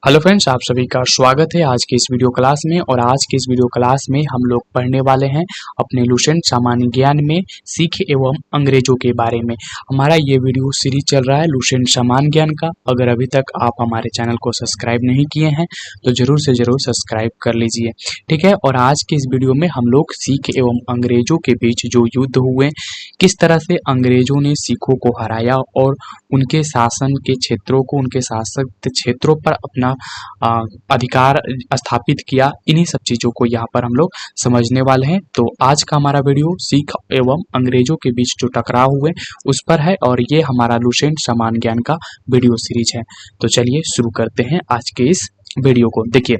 Hello friends, आप सभी का स्वागत है आज की इस वीडियो क्लास में। और आज की इस वीडियो क्लास में हम लोग पढ़ने वाले हैं अपने लुसेंट सामान्य ज्ञान में सिख एवं अंग्रेजों के बारे में। हमारा ये वीडियो सीरीज चल रहा है लुसेंट सामान्य ज्ञान का। अगर अभी तक आप हमारे चैनल को सब्सक्राइब नहीं किए हैं तो जरूर से जरूर सब्सक्राइब कर लीजिए, ठीक है। और आज की इस वीडियो में हम लोग सिख एवं अंग्रेजों के बीच जो युद्ध हुए, किस तरह से अंग्रेजों ने सिखों को हराया और उनके शासन के क्षेत्रों को, उनके शासक क्षेत्रों पर अपना अधिकार स्थापित किया, इन्हीं सब चीजों को यहाँ पर हम लोग समझने वाले हैं। तो आज का हमारा वीडियो सिख एवं अंग्रेजों के बीच जो टकराव हुए उस पर है और ये हमारा लुसेंट सामान्य ज्ञान का वीडियो सीरीज है। तो चलिए शुरू करते हैं आज के इस वीडियो को। देखिए,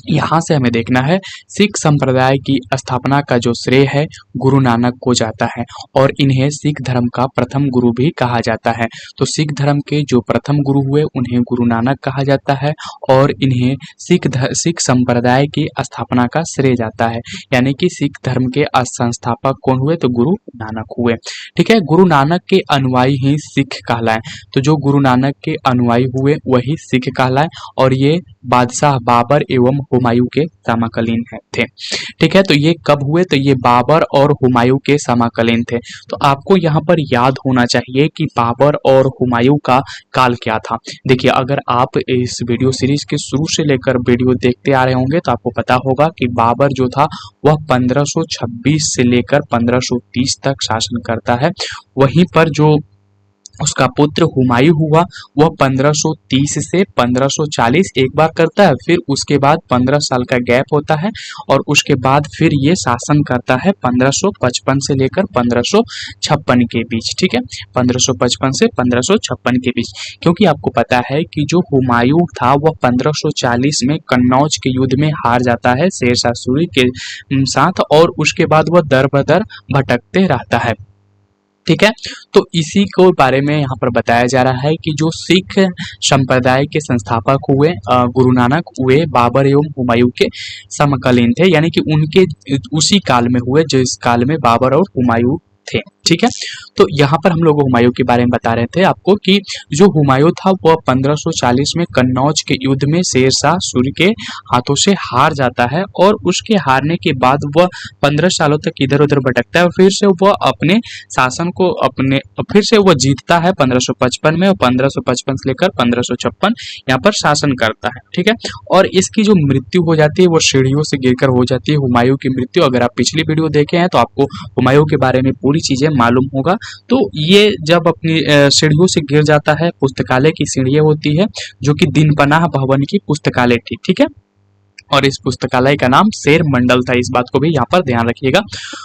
यहाँ से हमें देखना है सिख संप्रदाय की स्थापना का जो श्रेय है गुरु नानक को जाता है और इन्हें सिख धर्म का प्रथम गुरु भी कहा जाता है। तो सिख धर्म के जो प्रथम गुरु हुए उन्हें गुरु नानक कहा जाता है और इन्हें सिख संप्रदाय की स्थापना का श्रेय जाता है। यानी कि सिख धर्म के संस्थापक कौन हुए? तो गुरु नानक हुए, ठीक है। गुरु नानक के अनुयायी ही सिख कहलाए। तो जो गुरु नानक के अनुयायी हुए वही सिख कहलाए और ये बादशाह बाबर एवं हुमायूं के समकालीन थे, ठीक है। तो ये कब हुए? तो ये बाबर और हुमायूं के समकालीन थे। तो आपको यहाँ पर याद होना चाहिए कि बाबर और हुमायूं का काल क्या था। देखिए, अगर आप इस वीडियो सीरीज के शुरू से लेकर वीडियो देखते आ रहे होंगे तो आपको पता होगा कि बाबर जो था वह 1526 से लेकर 1530 तक शासन करता है। वहीं पर जो उसका पुत्र हुमायूं हुआ वह 1530 से 1540 एक बार करता है, फिर उसके बाद 15 साल का गैप होता है और उसके बाद फिर ये शासन करता है 1555 से लेकर 1556 के बीच, ठीक है। 1555 से 1556 के बीच, क्योंकि आपको पता है कि जो हुमायूं था वह 1540 में कन्नौज के युद्ध में हार जाता है शेरशाह सूरी के साथ और उसके बाद वह दर बदर भटकते रहता है, ठीक है। तो इसी को बारे में यहाँ पर बताया जा रहा है कि जो सिख संप्रदाय के संस्थापक हुए गुरु नानक हुए बाबर एवं हुमायूं के समकालीन थे, यानी कि उनके उसी काल में हुए जिस काल में बाबर और हुमायूं थे, ठीक है। तो यहाँ पर हम लोग हुमायूं के बारे में बता रहे थे आपको कि जो हुमायूं था वह 1540 में कन्नौज के युद्ध में शेरशाह सूरी के हाथों से हार जाता है और उसके हारने के बाद वह 15 सालों तक इधर उधर भटकता है और फिर से वह अपने शासन को फिर से वह जीतता है 1555 में और 1555 से लेकर 1556 यहाँ पर शासन करता है, ठीक है। और इसकी जो मृत्यु हो जाती है वो सीढ़ियों से गिरकर हो जाती है हुमायूं की मृत्यु। अगर आप पिछली वीडियो देखे हैं तो आपको हुमायूं के बारे में पूरी चीजें मालूम होगा। तो ये जब अपनी सीढ़ियों से गिर जाता है, पुस्तकालय की सीढ़ियां होती है जो कि दीनपनाह भवन की पुस्तकालय थी, ठीक है। और इस पुस्तकालय का नाम शेर मंडल था, इस बात को भी यहाँ पर ध्यान रखिएगा।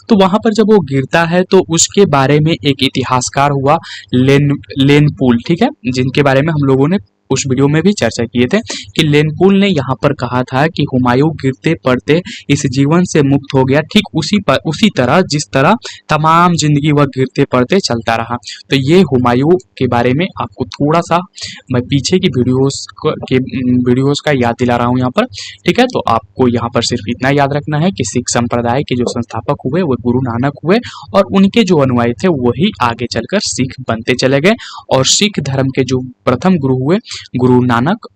तो वहां पर जब वो गिरता है तो उसके बारे में एक इतिहासकार हुआ लेनपूल, ठीक है, जिनके बारे में हम लोगों ने उस वीडियो में भी चर्चा किए थे कि लेनपूल ने यहाँ पर कहा था कि हुमायूं गिरते पड़ते इस जीवन से मुक्त हो गया, ठीक उसी तरह जिस तरह तमाम जिंदगी वह गिरते पड़ते चलता रहा। तो ये हुमायूं के बारे में आपको थोड़ा सा मैं पीछे की वीडियोस का याद दिला रहा हूँ यहाँ पर, ठीक है। तो आपको यहाँ पर सिर्फ इतना याद रखना है कि सिख संप्रदाय के जो संस्थापक हुए वो गुरु नानक हुए और उनके जो अनुयायी थे वही आगे चलकर सिख बनते चले गए और सिख धर्म के जो प्रथम गुरु हुए गुरु नानक,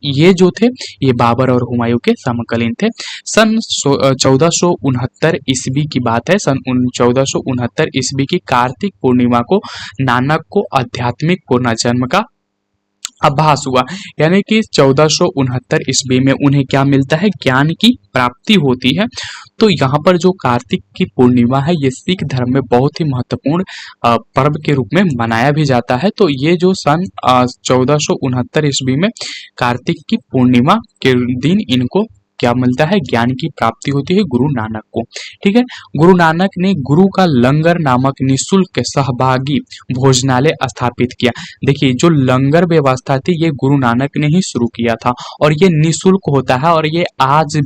ये जो थे ये बाबर और हुमायूं के समकालीन थे। सन 1469 ईस्वी की बात है। सन 1469 ईस्वी की कार्तिक पूर्णिमा को नानक को आध्यात्मिक पुनर्जन्म का आभास हुआ, यानी कि 1469 ईस्वी में उन्हें क्या मिलता है? ज्ञान की प्राप्ति होती है। तो यहाँ पर जो कार्तिक की पूर्णिमा है ये सिख धर्म में बहुत ही महत्वपूर्ण पर्व के रूप में मनाया भी जाता है। तो ये जो सन 1469 ईस्वी में कार्तिक की पूर्णिमा के दिन इनको क्या मिलता है? ज्ञान की प्राप्ति होती है गुरु नानक को, ठीक है। गुरु नानक ने गुरु का लंगर नामक निःशुल्क सहभागी भोजनालय स्थापित किया। देखिए, जो लंगर व्यवस्था थी ये गुरु नानक ने ही शुरू किया था और ये निःशुल्क होता है और ये आज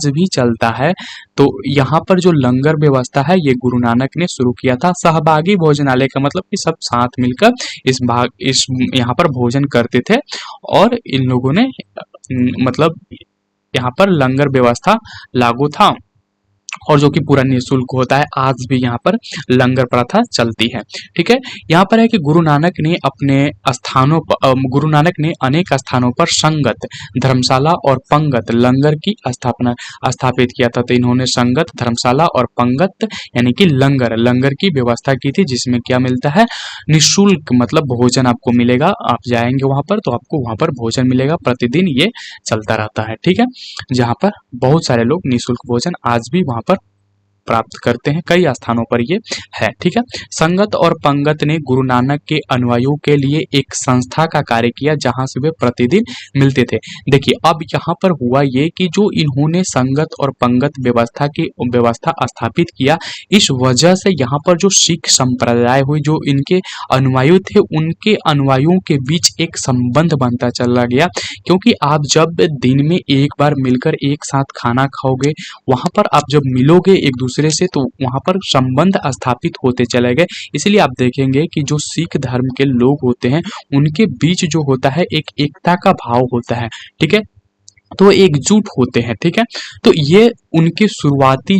भी चलता है। तो यहाँ पर जो लंगर व्यवस्था है ये गुरु नानक ने शुरू किया था। सहभागी भोजनालय का मतलब कि सब साथ मिलकर इस यहाँ पर भोजन करते थे और इन लोगों ने मतलब यहाँ पर लंगर व्यवस्था लागू था और जो कि पूरा निःशुल्क होता है। आज भी यहाँ पर लंगर प्रथा चलती है। ठीक है, यहाँ पर है कि गुरु नानक ने अपने स्थानों पर गुरु नानक ने अनेक स्थानों पर संगत, धर्मशाला और पंगत लंगर की स्थापित किया था। तो इन्होंने संगत, धर्मशाला और पंगत यानी कि लंगर की व्यवस्था की थी, जिसमें क्या मिलता है, निःशुल्क मतलब भोजन आपको मिलेगा। आप जाएंगे वहां पर तो आपको वहां पर भोजन मिलेगा, प्रतिदिन ये चलता रहता है। ठीक है, जहां पर बहुत सारे लोग निःशुल्क भोजन आज भी वहां पर प्राप्त करते हैं, कई स्थानों पर ये है। ठीक है, संगत और पंगत ने गुरु नानक के अनुयायियों के लिए एक संस्था का कार्य किया, जहां से वे प्रतिदिन मिलते थे। देखिए, अब यहाँ पर हुआ ये कि जो इन्होंने संगत और पंगत व्यवस्था स्थापित किया, इस वजह से यहाँ पर जो सिख संप्रदाय हुई, जो इनके अनुयायी थे, उनके अनुयायियों के बीच एक संबंध बनता चला गया। क्योंकि आप जब दिन में एक बार मिलकर एक साथ खाना खाओगे, वहां पर आप जब मिलोगे एक दूसरे से, तो वहां पर संबंध स्थापित होते चले गए। इसलिए आप देखेंगे कि जो सिख धर्म के लोग होते हैं, उनके बीच जो होता है एक एकता का भाव होता है। ठीक है, तो एकजुट होते हैं। ठीक है, तो ये उनके शुरुआती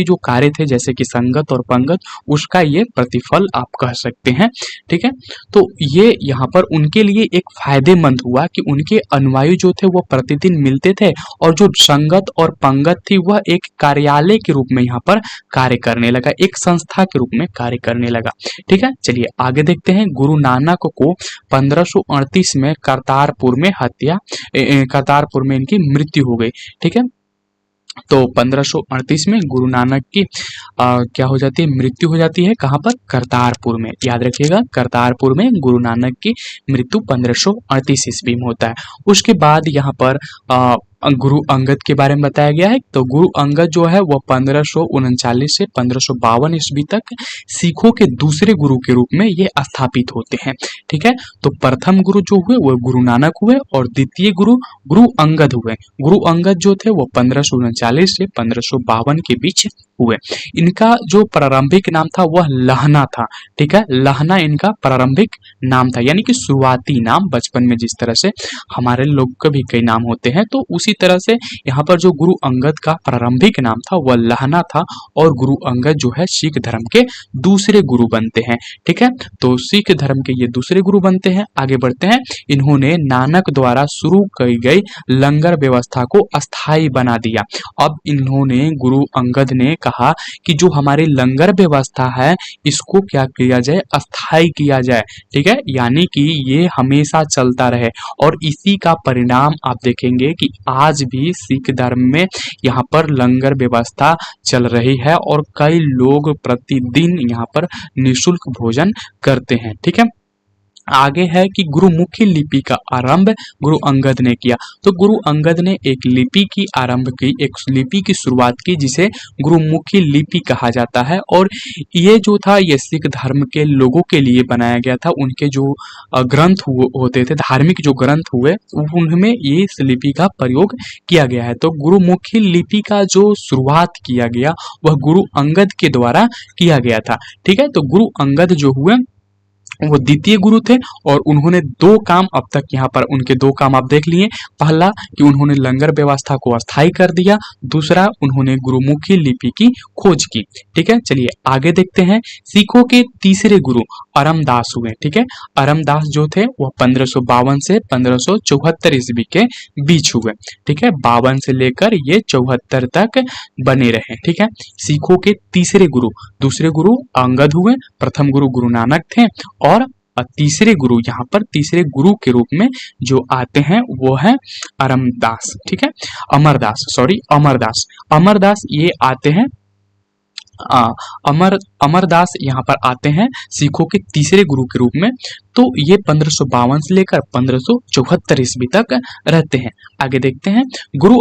जो कार्य थे, जैसे कि संगत और पंगत, उसका ये प्रतिफल आप कह सकते हैं। ठीक है, तो ये यहाँ पर उनके लिए एक फायदेमंद हुआ कि उनके अनुयायी जो थे वो प्रतिदिन मिलते थे, और जो संगत और पंगत थी वह एक कार्यालय के रूप में यहाँ पर कार्य करने लगा, एक संस्था के रूप में कार्य करने लगा। ठीक है, चलिए आगे देखते हैं। गुरु नानक को 1538 में करतारपुर में इनकी मृत्यु हो गई। ठीक है, तो 1538 में गुरु नानक की क्या हो जाती है, मृत्यु हो जाती है। कहाँ पर, करतारपुर में। याद रखिएगा, करतारपुर में गुरु नानक की मृत्यु 1538 ईस्वी में होता है। उसके बाद यहाँ पर गुरु अंगद के बारे में बताया गया है। तो गुरु अंगद जो है वह 1539 से 1552 ईस्वी तक सिखों के दूसरे गुरु के रूप में ये स्थापित होते हैं। ठीक है, तो प्रथम गुरु जो हुए वो गुरु नानक हुए, और द्वितीय गुरु अंगद हुए। गुरु अंगद जो थे वो 1539 से 1552 के बीच हुए। इनका जो प्रारंभिक नाम था वह लहना था। ठीक है, लहना इनका प्रारंभिक नाम था, यानी कि शुरुआती नाम। बचपन में जिस तरह से हमारे लोग के भी कई नाम होते हैं, तो उसी तरह से यहाँ पर जो गुरु अंगद का प्रारंभिक नाम था वह लहना था, और गुरु अंगद जो है सिख धर्म के दूसरे गुरु बनते हैं। ठीक है, तो सिख धर्म के ये दूसरे गुरु बनते हैं। आगे बढ़ते हैं। इन्होंने नानक द्वारा शुरू की गई लंगर व्यवस्था को अस्थायी बना दिया। अब इन्होंने, गुरु अंगद ने कहा कि जो हमारी लंगर व्यवस्था है इसको क्या किया जाए, अस्थायी किया जाए। ठीक है, यानी कि ये हमेशा चलता रहे, और इसी का परिणाम आप देखेंगे कि आज भी सिख धर्म में यहाँ पर लंगर व्यवस्था चल रही है, और कई लोग प्रतिदिन यहाँ पर निःशुल्क भोजन करते हैं। ठीक है, आगे है कि गुरुमुखी लिपि का आरंभ गुरु अंगद ने किया। तो गुरु अंगद ने एक लिपि की आरंभ की, एक लिपि की शुरुआत की, जिसे गुरुमुखी लिपि कहा जाता है। और ये जो था ये सिख धर्म के लोगों के लिए बनाया गया था। उनके जो ग्रंथ होते थे, धार्मिक जो ग्रंथ हुए, उनमें ये इस लिपि का प्रयोग किया गया है। तो गुरुमुखी लिपि का जो शुरुआत किया गया वह गुरु अंगद के द्वारा किया गया था। ठीक है, तो गुरु अंगद जो हुए वो द्वितीय गुरु थे, और उन्होंने दो काम अब तक यहाँ पर, उनके दो काम आप देख लिए। पहला कि उन्होंने लंगर व्यवस्था को अस्थायी कर दिया, दूसरा उन्होंने गुरुमुखी लिपि की खोज की। ठीक है, चलिए आगे देखते हैं। सिखों के तीसरे गुरु अरमदास हुए। ठीक है, अरमदास जो थे वह 1552 से 1574 ईस्वी के बीच हुए। ठीक है, 52 से लेकर ये 74 तक बने रहे। ठीक है, सिखों के तीसरे गुरु, दूसरे गुरु अंगद हुए, प्रथम गुरु गुरु नानक थे, और तीसरे गुरु, यहाँ पर तीसरे गुरु के रूप में जो आते हैं वो है अरमदास। ठीक है, अमरदास ये आते हैं। अमरदास यहाँ पर आते हैं सिखों के तीसरे गुरु के रूप में। तो ये 1552 से लेकर 1574 ईस्वी तक रहते हैं। आगे देखते हैं। गुरु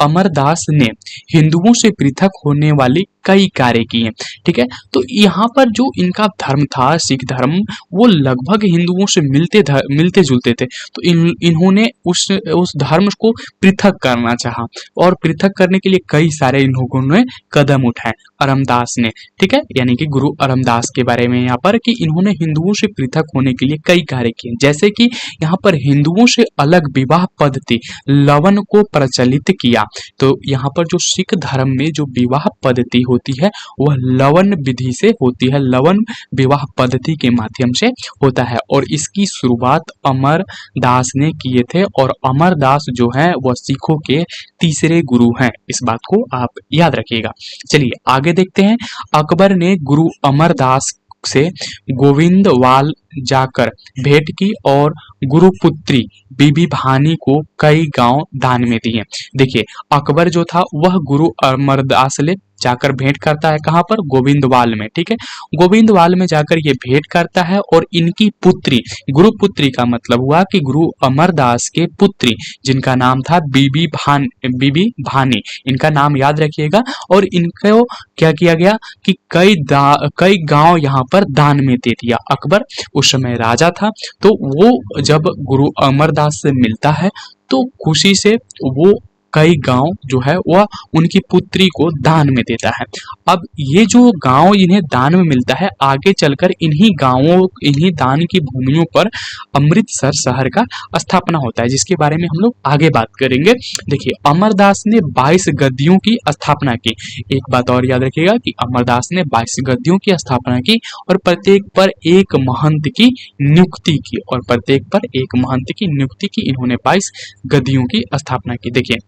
अमरदास ने हिंदुओं से पृथक होने वाली कई कार्य किए। ठीक है, तो यहाँ पर जो इनका धर्म था, सिख धर्म, वो लगभग हिंदुओं से मिलते जुलते थे। तो इन्होंने उस धर्म को पृथक करना चाहा, और पृथक करने के लिए कई सारे इन लोगों ने कदम उठाए। अरमदास अमरदास ने, ठीक है, यानी कि गुरु अमरदास के बारे में यहाँ पर कि इन्होंने हिंदुओं से पृथक होने के लिए कई कार्य किए, जैसे कि यहाँ पर हिंदुओं से अलग विवाह पद्धति लवन को प्रचलित किया। तो यहाँ पर जो सिख धर्म में जो विवाह पद्धति होती है वह लवन विधि से होती है, लवन विवाह पद्धति के माध्यम से होता है, और इसकी शुरुआत अमरदास ने किए थे, और अमरदास जो है वह सिखों के तीसरे गुरु हैं, इस बात को आप याद रखिएगा। चलिए आगे देखते हैं। अकबर ने गुरु अमरदास से गोविंदवाल जाकर भेंट की और गुरुपुत्री बीबी भानी को कई गांव दान में दिए। देखिए अकबर जो था वह गुरु अमरदास से जाकर भेंट करता है, कहां पर, गोविंदवाल में, ठीक है, गोविंदवाल में जाकर ये भेंट करता है, और इनकी पुत्री, गुरुपुत्री का मतलब हुआ कि गुरु अमरदास के पुत्री जिनका नाम था बीबी भानी, इनका नाम याद रखिएगा, और इनको क्या किया गया कि कई गांव यहाँ पर दान में दे दिया। अकबर उस समय राजा था, तो वो जब गुरु अमरदास से मिलता है तो खुशी से वो कई गांव जो है वह उनकी पुत्री को दान में देता है। अब ये जो गांव इन्हें दान में मिलता है, आगे चलकर इन्हीं गांवों, इन्हीं दान की भूमियों पर अमृतसर शहर का स्थापना होता है, जिसके बारे में हम लोग आगे बात करेंगे। देखिए अमरदास ने 22 गद्दियों की स्थापना की। एक बात और याद रखिएगा कि अमरदास ने 22 गद्दियों की स्थापना की, और प्रत्येक पर एक महंत की नियुक्ति की, और प्रत्येक पर एक महंत की नियुक्ति की। इन्होंने 22 गद्दियों की स्थापना की। देखिए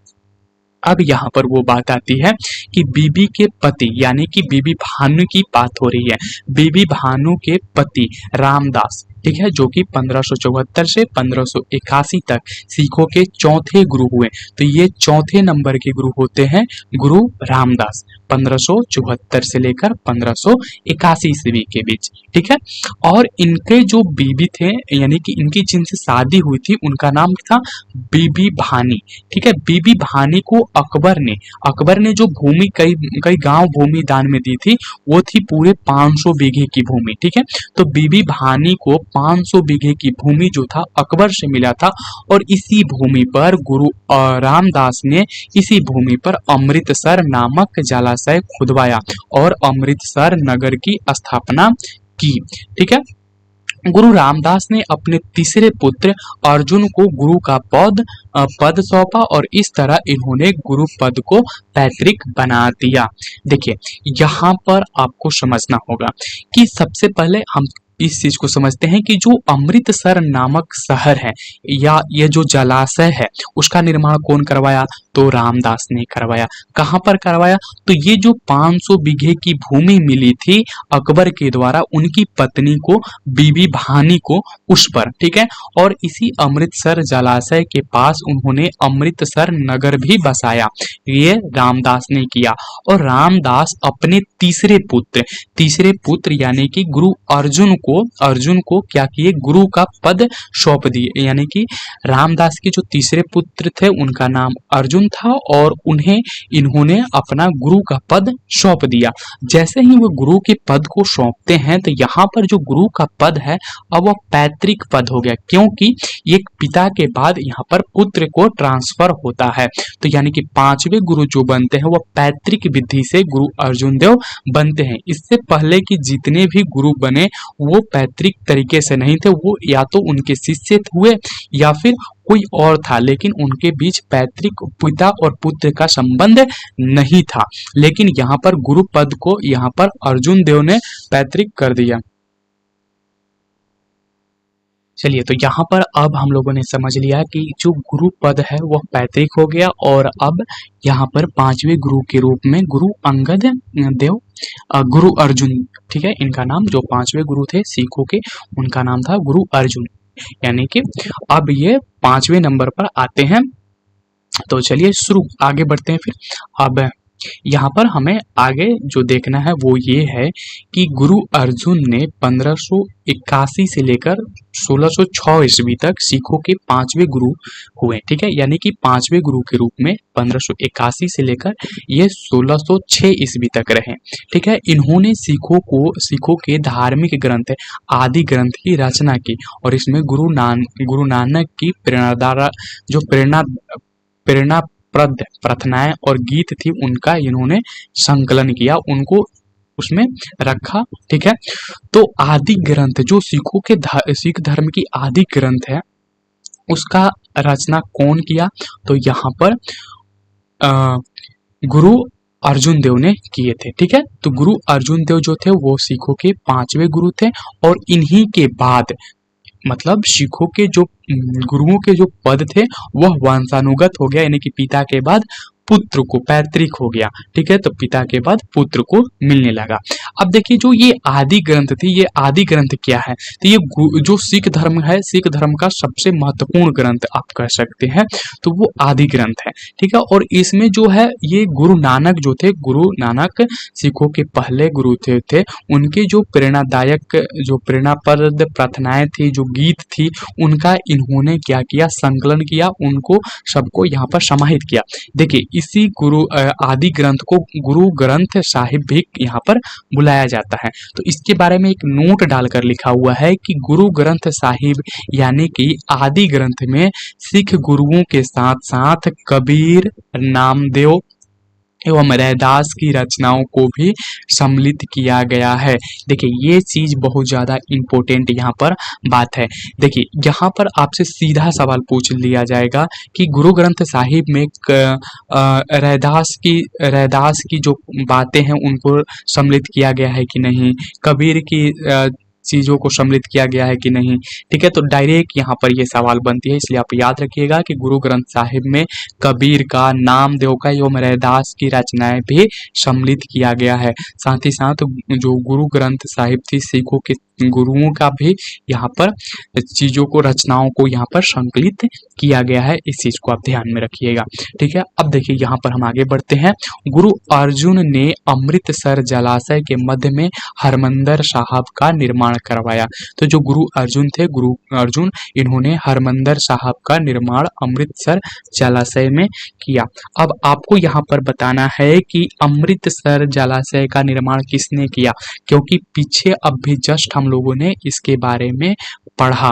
अब यहाँ पर वो बात आती है कि बीबी के पति, यानी कि बीबी भानु की बात हो रही है। बीबी भानु के पति रामदास, ठीक है, जो कि 1574 से 1581 तक सिखों के चौथे गुरु हुए। तो ये चौथे नंबर के गुरु होते हैं गुरु रामदास, 1574 से लेकर 1581 ईस्वी के बीच, ठीक है। और इनके जो बीबी थे, यानी कि इनकी जिनसे शादी हुई थी, उनका नाम था बीबी भानी, ठीक है। बीबी भानी को अकबर ने जो भूमि कई गांव भूमि दान में दी थी, वो थी पूरे 500 बीघे की भूमि, ठीक है। तो बीबी भानी को 500 बीघे की भूमि जो था अकबर से मिला था, और इसी भूमि पर गुरु रामदास ने इसी भूमि पर अमृतसर नामक जलाशय खुदवाया और अमृतसर नगर की स्थापना की, ठीक है। गुरु रामदास ने अपने तीसरे पुत्र अर्जुन को गुरु का पद सौंपा, और इस तरह इन्होंने गुरु पद को पैतृक बना दिया। देखिए यहाँ पर आपको समझना होगा कि सबसे पहले हम इस चीज को समझते हैं कि जो अमृतसर नामक शहर है, या ये जो जलाशय है, उसका निर्माण कौन करवाया, तो रामदास ने करवाया। कहां पर करवाया, तो ये जो 500 बीघे की भूमि मिली थी अकबर के द्वारा उनकी पत्नी को, बीबी भानी को, उस पर, ठीक है। और इसी अमृतसर जलाशय के पास उन्होंने अमृतसर नगर भी बसाया, ये रामदास ने किया। और रामदास अपने तीसरे पुत्र यानी कि गुरु अर्जुन को क्या किए, गुरु का पद सौंप दिए। यानी कि रामदास के जो तीसरे पुत्र थे उनका नाम अर्जुन था, और उन्हें इन्होंने अपना गुरु का पद सौंप दिया। जैसे ही वो गुरु के पद को सौंपते हैं, तो यहाँ पर जो गुरु का पद है अब वह पैतृक पद हो गया, क्योंकि एक पिता के बाद यहाँ पर पुत्र को ट्रांसफर होता है। तो यानी कि 5वें गुरु जो बनते हैं वह पैतृक विधि से गुरु अर्जुन देव बनते हैं। इससे पहले कि जितने भी गुरु बने वो पैतृक तरीके से नहीं थे, वो या तो उनके शिष्य हुए या फिर कोई और था, लेकिन उनके बीच पैतृक पिता और पुत्र का संबंध नहीं था। लेकिन यहाँ पर गुरु पद को यहाँ पर अर्जुन देव ने पैतृक कर दिया। चलिए तो यहाँ पर अब हम लोगों ने समझ लिया कि जो गुरु पद है वह पैतृक हो गया, और अब यहाँ पर 5वें गुरु के रूप में गुरु अंगद देव, गुरु अर्जुन, ठीक है, इनका नाम, जो 5वें गुरु थे सिखों के, उनका नाम था गुरु अर्जुन। यानी कि अब ये 5वें नंबर पर आते हैं। तो चलिए आगे बढ़ते हैं। फिर अब यहाँ पर हमें आगे जो देखना है वो ये है कि गुरु अर्जुन ने 1581 से लेकर 1606 ईस्वी तक सिखों के 5वें गुरु हुए, ठीक है। यानी कि 5वें गुरु के रूप में 1581 से लेकर ये 1606 ईस्वी तक रहे, ठीक है। इन्होंने सिखों के धार्मिक ग्रंथ आदि ग्रंथ की रचना की, और इसमें गुरु नानक की प्रेरणाप्रद प्रार्थनाएं और गीत थी, उनका इन्होंने संकलन किया, उनको उसमें रखा। ठीक है, तो आदि ग्रंथ जो सिखों के सिख धर्म की आदि ग्रंथ है उसका रचना कौन किया? तो यहाँ पर गुरु अर्जुन देव ने किए थे। ठीक है, तो गुरु अर्जुन देव जो थे वो सिखों के 5वें गुरु थे और इन्हीं के बाद मतलब सिखों के जो गुरुओं के जो पद थे वह वंशानुगत हो गया, यानी कि पिता के बाद पुत्र को पैतृक हो गया। ठीक है, तो पिता के बाद पुत्र को मिलने लगा। अब देखिए जो ये आदि ग्रंथ थी, ये आदि ग्रंथ क्या है? तो ये जो सिख धर्म है, सिख धर्म का सबसे महत्वपूर्ण ग्रंथ आप कह सकते हैं, तो वो आदि ग्रंथ है। ठीक है, और इसमें जो है ये गुरु नानक जो थे, गुरु नानक सिखों के पहले गुरु थे उनके जो प्रेरणादायक जो प्रेरणाप्रद प्रार्थनाएं थी, जो गीत थी, उनका इन्होंने क्या किया? संकलन किया, उनको सबको यहाँ पर समाहित किया। देखिए इसी गुरु आदि ग्रंथ को गुरु ग्रंथ साहिब भी यहाँ पर बुलाया जाता है। तो इसके बारे में एक नोट डालकर लिखा हुआ है कि गुरु ग्रंथ साहिब यानी कि आदि ग्रंथ में सिख गुरुओं के साथ साथ कबीर, नामदेव एवं रैदास की रचनाओं को भी सम्मिलित किया गया है। देखिए ये चीज बहुत ज्यादा इम्पोर्टेंट यहाँ पर बात है। देखिए यहाँ पर आपसे सीधा सवाल पूछ लिया जाएगा कि गुरु ग्रंथ साहिब में रैदास की जो बातें हैं उनको सम्मिलित किया गया है कि नहीं, कबीर की चीजों को सम्मिलित किया गया है कि नहीं। ठीक है, तो डायरेक्ट यहाँ पर ये सवाल बनती है, इसलिए आप याद रखिएगा कि गुरु ग्रंथ साहिब में कबीर का, नामदेव का एवं रैदास की रचनाएं भी सम्मिलित किया गया है। साथ ही साथ जो गुरु ग्रंथ साहिब थी सिखों के गुरुओं का भी यहाँ पर चीजों को, रचनाओं को यहाँ पर संकलित किया गया है। इस चीज को आप ध्यान में रखिएगा। ठीक है, अब देखिए यहाँ पर हम आगे बढ़ते हैं। गुरु अर्जुन ने अमृतसर जलाशय के मध्य में हरमंदर साहब का निर्माण करवाया। तो जो गुरु अर्जुन थे, गुरु अर्जुन, इन्होंने हरमंदर साहब का निर्माण अमृतसर जलाशय में किया। अब आपको यहाँ पर बताना है कि अमृतसर जलाशय का निर्माण किसने किया, क्योंकि पीछे अब भी जस्ट हम लोगों ने इसके बारे में पढ़ा।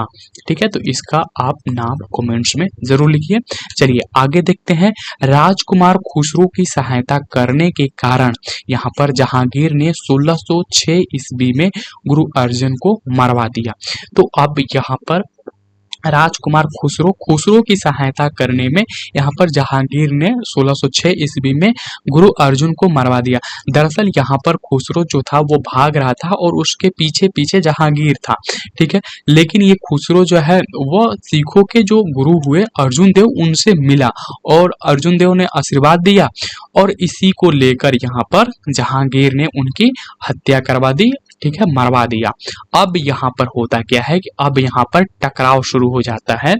ठीक है, तो इसका आप नाम कमेंट्स में जरूर लिखिए। चलिए आगे देखते हैं। राजकुमार खुसरो की सहायता करने के कारण यहाँ पर जहांगीर ने 1606 ईस्वी में गुरु अर्जुन को मरवा दिया। तो अब यहाँ पर राजकुमार खुसरो की सहायता करने में यहाँ पर जहांगीर ने 1606 ईस्वी में गुरु अर्जुन को मरवा दिया। दरअसल यहाँ पर खुसरो जो था वो भाग रहा था और उसके पीछे पीछे जहांगीर था। ठीक है, लेकिन ये खुसरो जो है वो सिखों के जो गुरु हुए अर्जुन देव उनसे मिला और अर्जुन देव ने आशीर्वाद दिया और इसी को लेकर यहाँ पर जहांगीर ने उनकी हत्या करवा दी। ठीक है, मरवा दिया। अब यहाँ पर होता क्या है कि अब यहाँ पर टकराव शुरू हो जाता है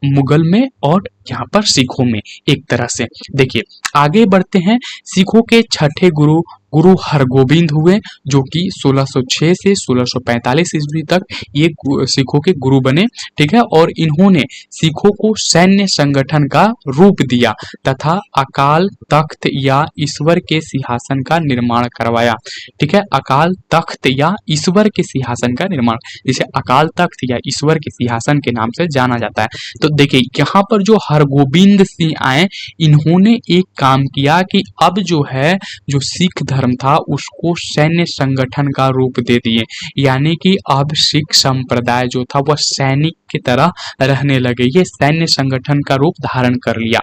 मुगल में और यहाँ पर सिखों में एक तरह से। देखिए आगे बढ़ते हैं। सिखों के छठे गुरु गुरु हरगोबिंद हुए, जो कि 1606 से 1645 ईस्वी तक ये सिखों के गुरु बने। ठीक है, और इन्होंने सिखों को सैन्य संगठन का रूप दिया तथा अकाल तख्त या ईश्वर के सिंहासन का निर्माण करवाया। ठीक है, अकाल तख्त या ईश्वर के सिंहासन का निर्माण, जिसे अकाल तख्त या ईश्वर के सिंहासन के नाम से जाना जाता है। तो देखिए यहाँ पर जो हरगोबिंद सिंह आए, इन्होंने एक काम किया कि अब जो है जो सिख धर्म था उसको सैन्य संगठन का रूप दे दिए, यानी कि अब सिख संप्रदाय जो था वह सैनिक की तरह रहने लगे। ये सैन्य संगठन का रूप धारण कर लिया।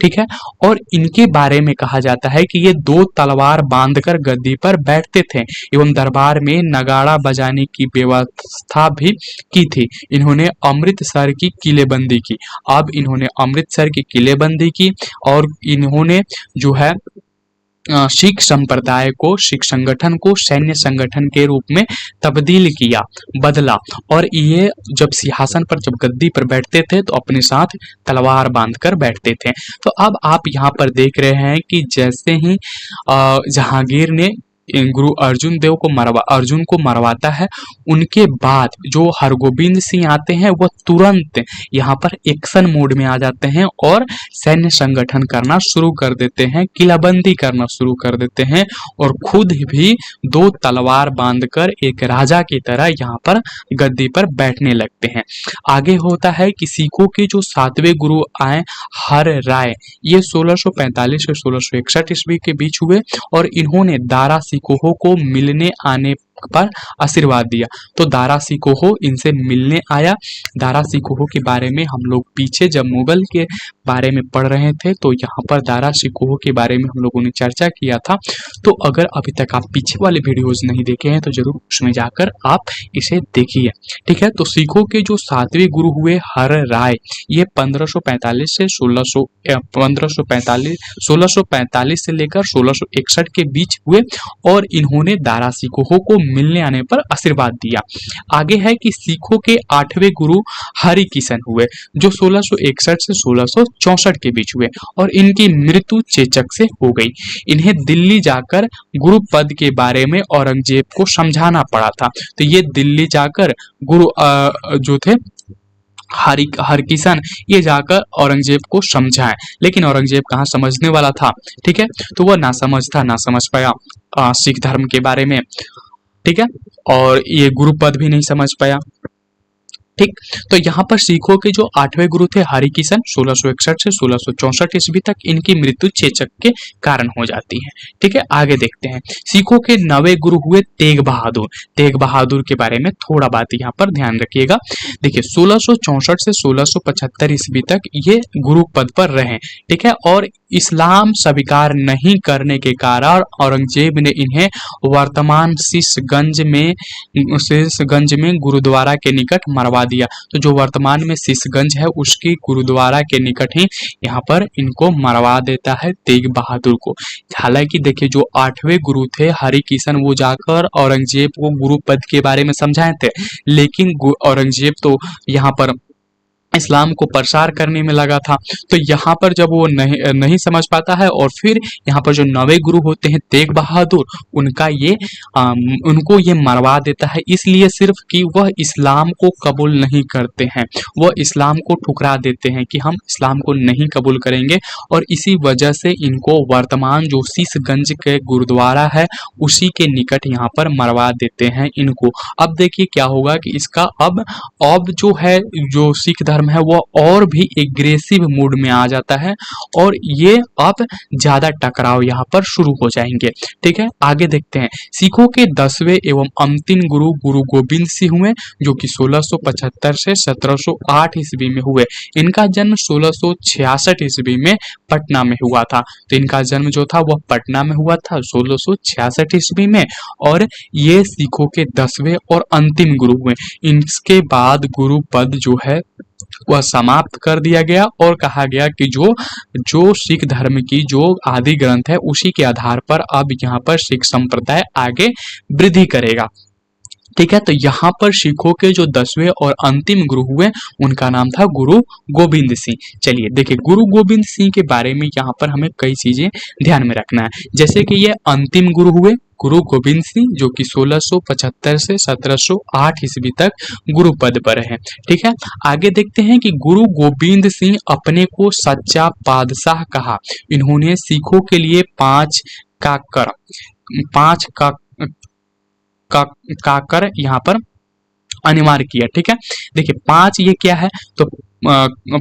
ठीक है, और इनके बारे में कहा जाता है कि ये 2 तलवार बांधकर गद्दी पर बैठते थे एवं दरबार में नगाड़ा बजाने की व्यवस्था भी की थी। इन्होंने अमृतसर की किलेबंदी की। अब इन्होंने अमृतसर की किलेबंदी की और इन्होंने जो है सिख संप्रदाय को, सिख संगठन को सैन्य संगठन के रूप में तब्दील किया, बदला। और ये जब सिंहासन पर, जब गद्दी पर बैठते थे तो अपने साथ तलवार बांधकर बैठते थे। तो अब आप यहाँ पर देख रहे हैं कि जैसे ही जहांगीर ने गुरु अर्जुन को मरवाता है, उनके बाद जो हरगोबिंद सिंह आते हैं वह तुरंत यहाँ पर एक्शन मोड में आ जाते हैं और सैन्य संगठन करना शुरू कर देते हैं, किलाबंदी करना शुरू कर देते हैं और खुद भी 2 तलवार बांधकर एक राजा की तरह यहाँ पर गद्दी पर बैठने लगते हैं। आगे होता है कि सिखों के जो 7वें गुरु आए हर राय, ये 1645 से 1661 ईस्वी के बीच हुए और इन्होंने दारा सिकोहो को मिलने आने पर आशीर्वाद दिया। तो दारा सिकोहो इनसे मिलने आया। दारा सिकोहो के बारे में हम लोग पीछे जब मुगल के बारे में पढ़ रहे थे तो यहाँ पर दारा सिकोहो के बारे में हम लोगों ने चर्चा किया था। तो अगर अभी तक आप पीछे वाले वीडियोस नहीं देखे हैं तो जरूर उसमें जाकर आप इसे देखिए। ठीक है, तो सिखों के जो 7वें गुरु हुए हर राय, ये 1545 से 1645 से लेकर 1661 के बीच हुए और इन्होंने दारा सिकोहो को मिलने आने पर आशीर्वाद दिया। आगे है कि सिखों के 8वें गुरु हरिकिशन हुए जो 1661 से 1664 के बीच हुए और इनकी मृत्यु चेचक से हो गई। इन्हें दिल्ली जाकर गुरु पद के बारे में औरंगजेब को समझाना पड़ा था। तो ये दिल्ली जाकर गुरु जो थे हरकिशन ये जाकर औरंगजेब को समझाए, लेकिन औरंगजेब कहाँ समझने वाला था। ठीक है, तो वह ना समझ पाया सिख धर्म के बारे में। ठीक है, और ये गुरु पद भी नहीं समझ पाया। ठीक, तो यहाँ पर सिखों के जो 8वें गुरु थे हरिकिशन 1661 से 1664 ईस्वी तक, इनकी मृत्यु चेचक के कारण हो जाती है। ठीक है, आगे देखते हैं। सिखों के 9वें गुरु हुए तेग बहादुर। तेग बहादुर के बारे में थोड़ा बात यहाँ पर ध्यान रखिएगा। देखिए 1664 से 1675 ईस्वी तक ये गुरु पद पर रहे। ठीक है, और इस्लाम स्वीकार नहीं करने के कारण औरंगजेब ने इन्हें वर्तमान शीशगंज में गुरुद्वारा के निकट मरवा दिया। तो जो वर्तमान में शीशगंज है उसकी गुरुद्वारा के निकट ही यहाँ पर इनको मरवा देता है तेग बहादुर को। हालांकि देखिए जो 8वें गुरु थे हरिकिशन वो जाकर औरंगजेब को गुरु पद के बारे में समझाए थे, लेकिन औरंगजेब तो यहाँ पर इस्लाम को प्रसार करने में लगा था। तो यहाँ पर जब वो नहीं समझ पाता है और फिर यहाँ पर जो 9वें गुरु होते हैं तेग बहादुर उनको ये मरवा देता है, इसलिए सिर्फ कि वह इस्लाम को कबूल नहीं करते हैं, वह इस्लाम को ठुकरा देते हैं कि हम इस्लाम को नहीं कबूल करेंगे, और इसी वजह से इनको वर्तमान जो शीशगंज के गुरुद्वारा है उसी के निकट यहाँ पर मरवा देते हैं इनको। अब देखिए क्या होगा कि इसका अब जो है जो सिख धर्म है वो और भी एग्रेसिव मूड में आ जाता है और ये अब ज्यादा टकराव यहाँ पर शुरू हो जाएंगे। ठीक है, आगे देखते हैं। सिखों के 10वें एवं अंतिम गुरु गुरु गोविंद सिंह हुए जो कि 1675 से 1708 ईस्वी में हुए। इनका जन्म 1666 ईस्वी में पटना में हुआ था। तो इनका जन्म जो था वह पटना में हुआ था 1666 ईस्वी में, और ये सिखों के 10वें और अंतिम गुरु हुए। इसके बाद गुरु पद जो है वह समाप्त कर दिया गया और कहा गया कि जो सिख धर्म की जो आदि ग्रंथ है उसी के आधार पर अब यहाँ पर सिख संप्रदाय आगे वृद्धि करेगा। ठीक है, तो यहाँ पर सिखों के जो 10वें और अंतिम गुरु हुए उनका नाम था गुरु गोविंद सिंह। चलिए देखिए गुरु गोविंद सिंह के बारे में यहाँ पर हमें कई चीजें ध्यान में रखना है। जैसे कि ये अंतिम गुरु हुए गुरु गोविंद सिंह जो कि 1675 से 1708 ईस्वी तक गुरु पद पर है। ठीक है, आगे देखते हैं कि गुरु गोविंद सिंह अपने को सच्चा बादशाह कहा। इन्होंने सिखों के लिए 5 काकर यहाँ पर अनिवार्य किया। ठीक है, देखिए 5 ये क्या है, तो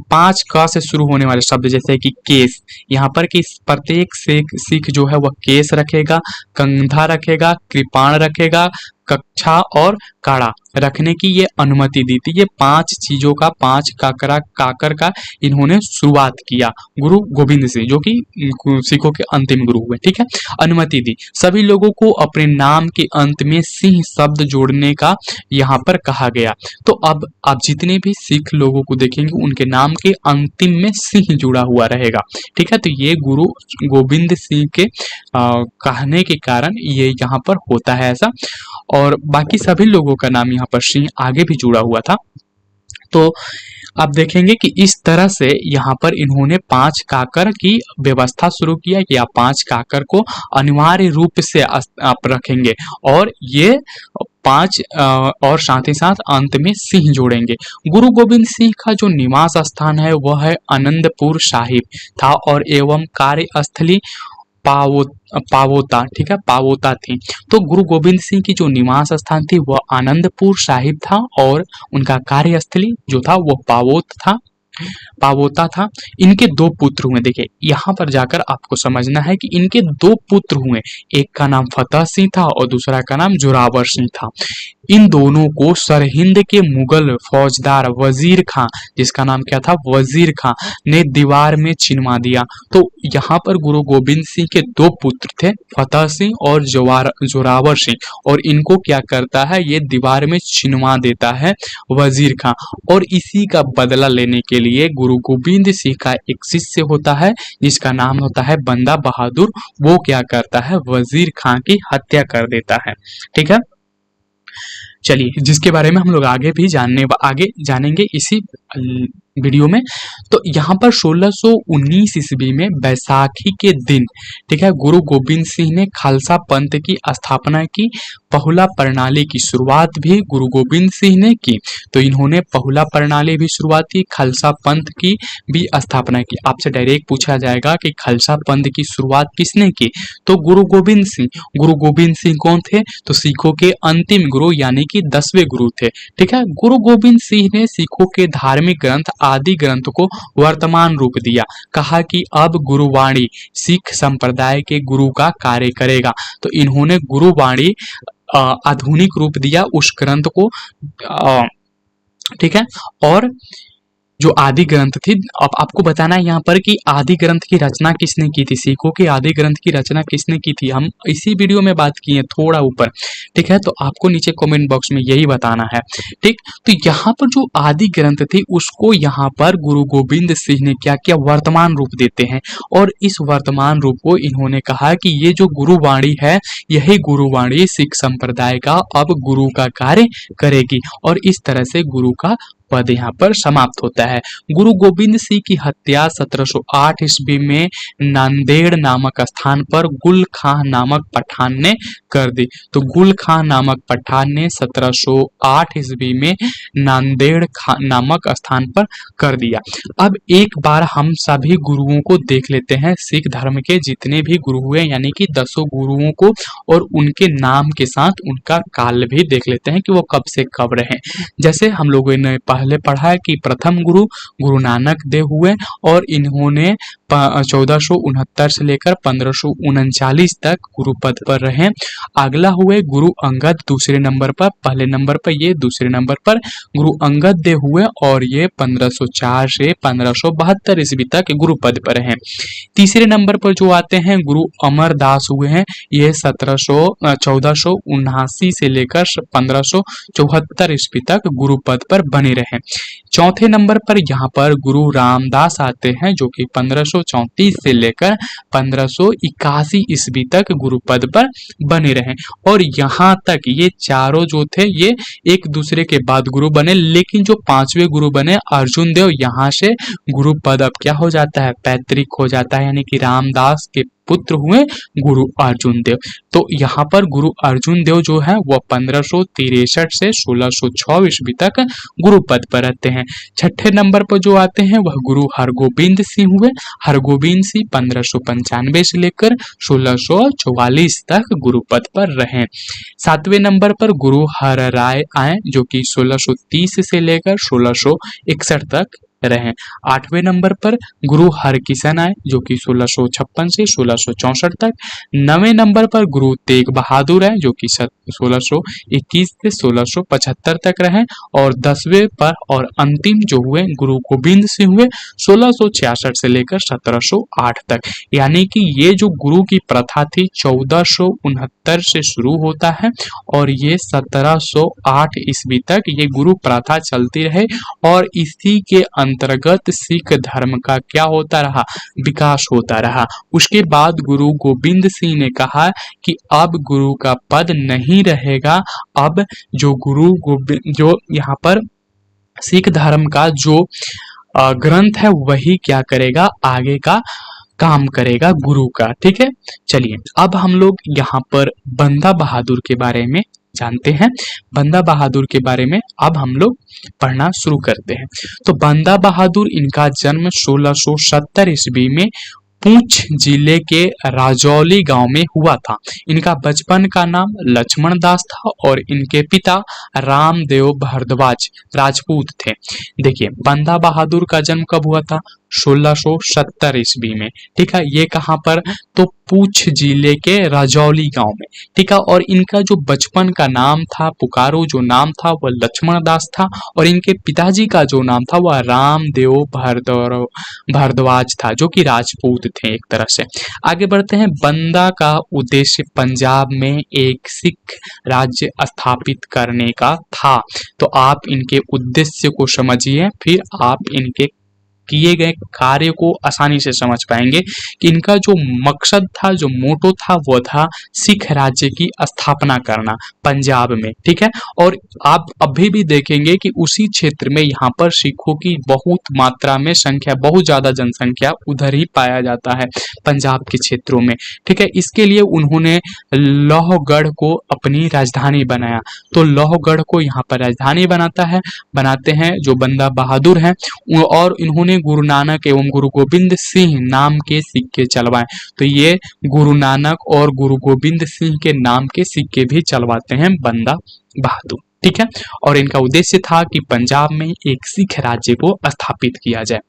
5 का से शुरू होने वाले शब्द जैसे कि केस, यहाँ पर कि प्रत्येक सिख जो है वह केस रखेगा, कंधा रखेगा, कृपाण रखेगा, कक्षा और काड़ा रखने की ये अनुमति दी थी। ये 5 चीजों का 5 काकर का इन्होंने शुरुआत किया गुरु गोविंद सिंह जो कि सिखों के अंतिम गुरु हुए। ठीक है, अनुमति दी। सभी लोगों को अपने नाम के अंत में सिंह शब्द जोड़ने का यहाँ पर कहा गया। तो अब आप जितने भी सिख लोगों को देखेंगे उनके नाम के अंतिम में सिंह जुड़ा हुआ रहेगा। ठीक है, तो ये गुरु गोविंद सिंह के कहने के कारण ये यहाँ पर होता है ऐसा, और बाकी सभी लोगों का नाम यहाँ पर सिंह आगे भी जुड़ा हुआ था। तो आप देखेंगे कि इस तरह से यहाँ पर इन्होंने 5 काकर की व्यवस्था शुरू किया कि आप 5 काकर को अनिवार्य रूप से आप रखेंगे और ये 5 और साथ ही साथ अंत में सिंह जोड़ेंगे। गुरु गोविंद सिंह का जो निवास स्थान है वह है आनंदपुर साहिब था और एवं कार्यस्थली पावोता। ठीक है, पावोता थी। तो गुरु गोविंद सिंह की जो निवास स्थान थी वह आनंदपुर साहिब था और उनका कार्यस्थली जो था वह पावोत था। पावोता था। इनके दो पुत्र हुए। देखिए यहाँ पर जाकर आपको समझना है कि इनके दो पुत्र हुए, एक का नाम फतेह सिंह था और दूसरा का नाम जोरावर सिंह था। इन दोनों को सरहिंद के मुगल फौजदार वजीर खां, जिसका नाम क्या था, वजीर खां, ने दीवार में चिनवा दिया। तो यहाँ पर गुरु गोविंद सिंह के दो पुत्र थे, फतेह सिंह और जोरावर सिंह, और इनको क्या करता है, ये दीवार में चिनवा देता है वजीर खां। और इसी का बदला लेने के लिए गुरु गोविंद सिंह का एक शिष्य होता है जिसका नाम होता है बंदा बहादुर, वो क्या करता है, वजीर खां की हत्या कर देता है। ठीक है, चलिए जिसके बारे में हम लोग आगे जानेंगे इसी वीडियो में। तो यहाँ पर 1619 ईस्वी में बैसाखी के दिन, ठीक है, गुरु गोविंद सिंह ने खालसा पंथ की स्थापना की। पहुला प्रणाली की शुरुआत भी गुरु गोविंद सिंह ने की। तो इन्होंने पहुला प्रणाली भी शुरुआत की, खालसा पंथ की भी स्थापना की। आपसे डायरेक्ट पूछा जाएगा कि खालसा पंथ की शुरुआत किसने की, तो गुरु गोविंद सिंह। गुरु गोविंद सिंह कौन थे, तो सिखों के अंतिम गुरु यानी कि 10वें गुरु थे। ठीक है, गुरु गोविंद सिंह ने सिखों के धार्मिक ग्रंथ आदि ग्रंथ को वर्तमान रूप दिया। कहा कि अब गुरुवाणी सिख संप्रदाय के गुरु का कार्य करेगा। तो इन्होंने गुरुवाणी आधुनिक रूप दिया उस ग्रंथ को। ठीक है, और जो आदि ग्रंथ थी, अब आपको बताना है यहाँ पर कि आदि ग्रंथ की रचना किसने की थी, सिखों के आदि ग्रंथ की रचना किसने की थी, हम इसी वीडियो में बात की है थोड़ा ऊपर। ठीक है, तो आपको नीचे कमेंट बॉक्स में यही बताना है। ठीक, तो यहाँ पर जो आदि ग्रंथ थी उसको यहाँ पर गुरु गोविंद सिंह ने क्या किया, वर्तमान रूप देते हैं। और इस वर्तमान रूप को इन्होंने कहा कि ये जो गुरुवाणी है, यही गुरुवाणी सिख संप्रदाय का अब गुरु का कार्य करेगी। और इस तरह से गुरु का पद यहाँ पर समाप्त होता है। गुरु गोविंद सिंह की हत्या 1708 ईस्वी में नांदेड़ नामक स्थान पर गुल खां नामक पठान ने कर दी। तो गुल खां नामक पठान ने 1708 ईस्वी में नांदेड़ नामक स्थान पर कर दिया। अब एक बार हम सभी गुरुओं को देख लेते हैं, सिख धर्म के जितने भी गुरु हुए यानी कि 10 गुरुओं को, और उनके नाम के साथ उनका काल भी देख लेते हैं कि वो कब से कब रहे। जैसे हम लोगों ने पहले पढ़ा है कि प्रथम गुरु गुरु नानक देव हुए और इन्होंने 1469 से लेकर 1539 तक गुरु पद पर रहे। अगला हुए गुरु अंगद दूसरे नंबर पर, पहले नंबर पर ये, दूसरे नंबर पर गुरु अंगद देव हुए और ये 1504 से 1572 ईस्वी तक गुरु पद पर हैं। तीसरे नंबर पर जो आते हैं गुरु अमरदास हुए हैं, ये 1479 से लेकर 1574 ईस्वी तक गुरु पद पर बने रहे। चौथे नंबर पर यहाँ पर गुरु रामदास आते हैं जो कि 1534 से लेकर 1581 ईस्वी तक गुरु पद पर बने रहे। और यहाँ तक ये चारों जो थे ये एक दूसरे के बाद गुरु बने, लेकिन जो पांचवें गुरु बने अर्जुन देव, यहाँ से गुरु पद अब क्या हो जाता है, पैतृक हो जाता है, यानी कि रामदास के पुत्र हुए गुरु अर्जुन देव। तो यहाँ पर गुरु अर्जुन देव जो है वह 1563 से 1606 ईस्वी तक गुरु पद पर रहते हैं। छठे नंबर पर जो आते हैं वह गुरु हरगोविंद सिंह हुए। हरगोविंद सिंह 1595 से लेकर 1644 तक गुरु पद पर रहे। सातवें नंबर पर गुरु हर राय आए जो कि 1630 से लेकर 1661 तक रहे। आठवें नंबर पर गुरु हरकिशन आए जो कि 1656 से 1664 तक। नवें नंबर पर गुरु तेग बहादुर आए जो कि 1621 से 1675 तक रहे। और 10वें पर और अंतिम जो हुए गुरु गोविंद सिंह हुए 1666 से लेकर 1708 तक। यानी कि ये जो गुरु की प्रथा थी 1469 से शुरू होता है और ये 1708 ईस्वी तक ये गुरु प्रथा चलती रहे। और इसी के अंतर्गत सिख धर्म का क्या होता रहा, विकास होता रहा। उसके बाद गुरु गोविंद सिंह ने कहा कि अब गुरु का पद नहीं रहेगा, अब जो गुरु गोविंद जो यहाँ पर सिख धर्म का जो ग्रंथ है वही क्या करेगा, आगे का काम करेगा गुरु का। ठीक है, चलिए अब हम लोग यहाँ पर बंदा बहादुर के बारे में जानते हैं। बंदा बहादुर के बारे में अब हम लोग पढ़ना शुरू करते हैं। तो बंदा बहादुर, इनका जन्म 1670 ईस्वी में पुंछ जिले के राजौली गांव में हुआ था। इनका बचपन का नाम लक्ष्मण दास था और इनके पिता रामदेव भारद्वाज राजपूत थे। देखिए, बंदा बहादुर का जन्म कब हुआ था? 1670 ईस्वी में। ठीक है, ये कहाँ पर? तो पुंछ जिले के राजौली गांव में। ठीक है, और इनका जो बचपन का नाम था, पुकारो जो नाम था, वह लक्ष्मण दास था और इनके पिताजी का जो नाम था वह रामदेव भारद्वाज था, जो कि राजपूत थे एक तरह से। आगे बढ़ते हैं। बंदा का उद्देश्य पंजाब में एक सिख राज्य स्थापित करने का था। तो आप इनके उद्देश्य को समझिए, फिर आप इनके किए गए कार्य को आसानी से समझ पाएंगे कि इनका जो मकसद था, जो मोटो था, वो था सिख राज्य की स्थापना करना पंजाब में। ठीक है, और आप अभी भी देखेंगे कि उसी क्षेत्र में यहाँ पर सिखों की बहुत मात्रा में संख्या, बहुत ज्यादा जनसंख्या उधर ही पाया जाता है, पंजाब के क्षेत्रों में। ठीक है, इसके लिए उन्होंने लोहगढ़ को अपनी राजधानी बनाया। तो लोहगढ़ को यहाँ पर राजधानी बनाते हैं जो बंदा बहादुर हैं, और इन्होंने गुरु नानक एवं गुरु गोविंद सिंह नाम के सिक्के चलवाए। तो ये गुरु नानक और गुरु गोविंद सिंह के नाम के सिक्के भी चलवाते हैं बंदा बहादुर। ठीक है, और इनका उद्देश्य था कि पंजाब में एक सिख राज्य को स्थापित किया जाए।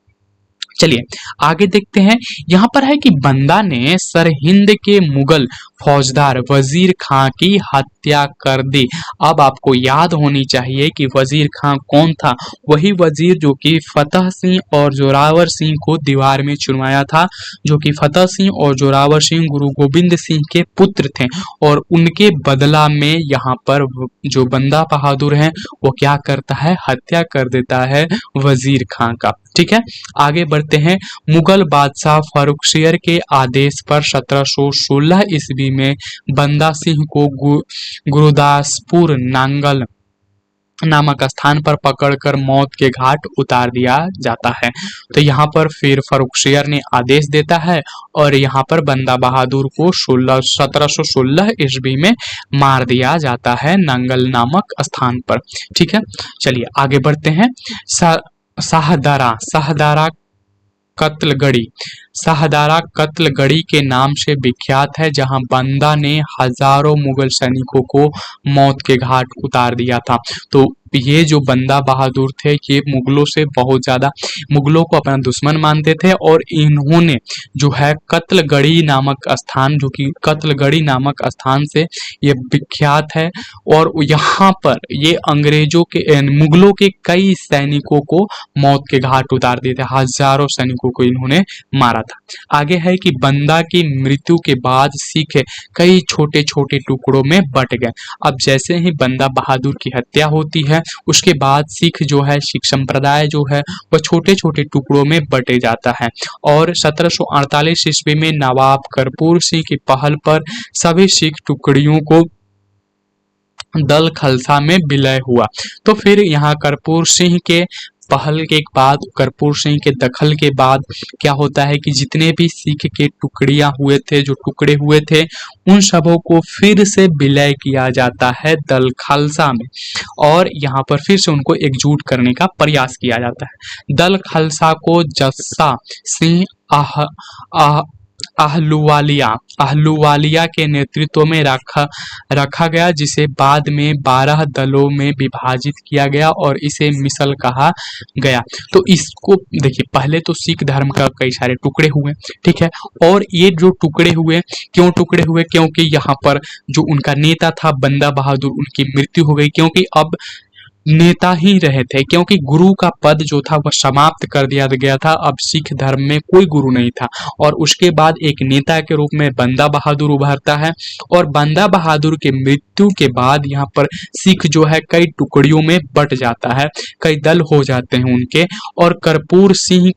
चलिए आगे देखते हैं। यहाँ पर है कि बंदा ने सरहिंद के मुगल फौजदार वजीर खां की हत्या कर दी। अब आपको याद होनी चाहिए कि वजीर खां कौन था? वही वजीर जो कि फतेह सिंह और जोरावर सिंह को दीवार में चुनवाया था, जो कि फतेह सिंह और जोरावर सिंह गुरु गोविंद सिंह के पुत्र थे। और उनके बदला में यहाँ पर जो बंदा बहादुर है वो क्या करता है? हत्या कर देता है वजीर खां का। ठीक है, आगे बढ़ते हैं। मुगल बादशाह फर्रुखसियर के आदेश पर 1716 ईस्वी में बंदा सिंह को गुरुदासपुर नांगल नामक स्थान पर पकड़कर मौत के घाट उतार दिया जाता है। तो यहाँ पर फिर फर्रुखसियर ने आदेश देता है और यहाँ पर बंदा बहादुर को 1716 ईस्वी में मार दिया जाता है नांगल नामक स्थान पर। ठीक है, चलिए आगे बढ़ते हैं। शाहदारा कत्लगढ़ी के नाम से विख्यात है, जहां बंदा ने हजारों मुगल सैनिकों को मौत के घाट उतार दिया था। तो ये जो बंदा बहादुर थे ये मुगलों को अपना दुश्मन मानते थे, और इन्होंने जो है कत्लगढ़ी नामक स्थान से ये विख्यात है। और यहाँ पर ये मुगलों के कई सैनिकों को मौत के घाट उतार दिए थे, हजारों सैनिकों को इन्होंने मारा था। आगे है कि बंदा की मृत्यु के बाद सिख कई छोटे छोटे टुकड़ों में बट गए। अब जैसे ही बंदा बहादुर की हत्या होती है उसके बाद सिख संप्रदाय जो है वह छोटे छोटे टुकड़ों में बटे जाता है। और 1748 ईस्वी में नवाब कर्पूर सिंह की पहल पर सभी सिख टुकड़ियों को दल खालसा में विलय हुआ। तो फिर यहाँ कर्पूर सिंह के पहल के बाद, कर्पूर सिंह के दखल के बाद क्या होता है कि जितने भी सिख के टुकड़े हुए थे उन सबों को फिर से विलय किया जाता है दल खालसा में, और यहाँ पर फिर से उनको एकजुट करने का प्रयास किया जाता है। दल खालसा को जस्सा सिंह आहलूवालिया के नेतृत्व में रखा गया, जिसे बाद में 12 दलों में विभाजित किया गया और इसे मिसल कहा गया। तो इसको देखिए, पहले तो सिख धर्म का कई सारे टुकड़े हुए, ठीक है, और ये जो टुकड़े हुए, क्योंकि यहाँ पर जो उनका नेता था बंदा बहादुर, उनकी मृत्यु हो गई, क्योंकि अब नेता ही रहे थे, क्योंकि गुरु का पद जो था वह समाप्त कर दिया गया था। अब सिख धर्म में कोई गुरु नहीं था, और उसके बाद एक नेता के रूप में बंदा बहादुर उभरता है। और बंदा बहादुर के मृत्यु के बाद यहाँ पर सिख जो है कई टुकड़ियों में बट जाता है, कई दल हो जाते हैं उनके। और कर्पूर सिंह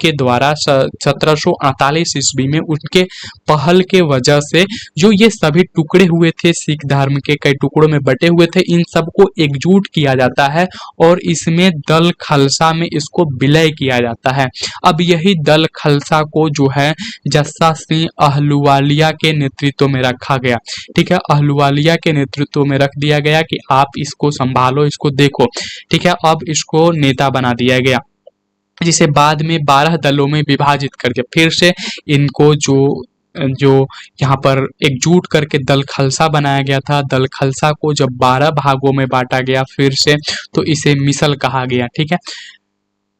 के द्वारा 1748 ईस्वी में उनके पहल के वजह से जो ये सभी टुकड़े हुए थे, सिख धर्म के कई टुकड़ों में बटे हुए थे, इन सब को एकजुट किया जाता है और इसमें दल खालसा में इसको विलय किया जाता है। अब यही दल खालसा को जो है जस्सा सिंह आहलूवालिया के नेतृत्व में रखा गया। ठीक है, आहलूवालिया के नेतृत्व में रख दिया गया कि आप इसको संभालो, इसको देखो। ठीक है, अब इसको नेता बना दिया गया। जिसे बाद में 12 दलों में विभाजित कर दिया। फिर से इनको जो जो यहाँ पर एकजुट करके दल खालसा बनाया गया था, दल खालसा को जब 12 भागों में बांटा गया फिर से, तो इसे मिसल कहा गया। ठीक है,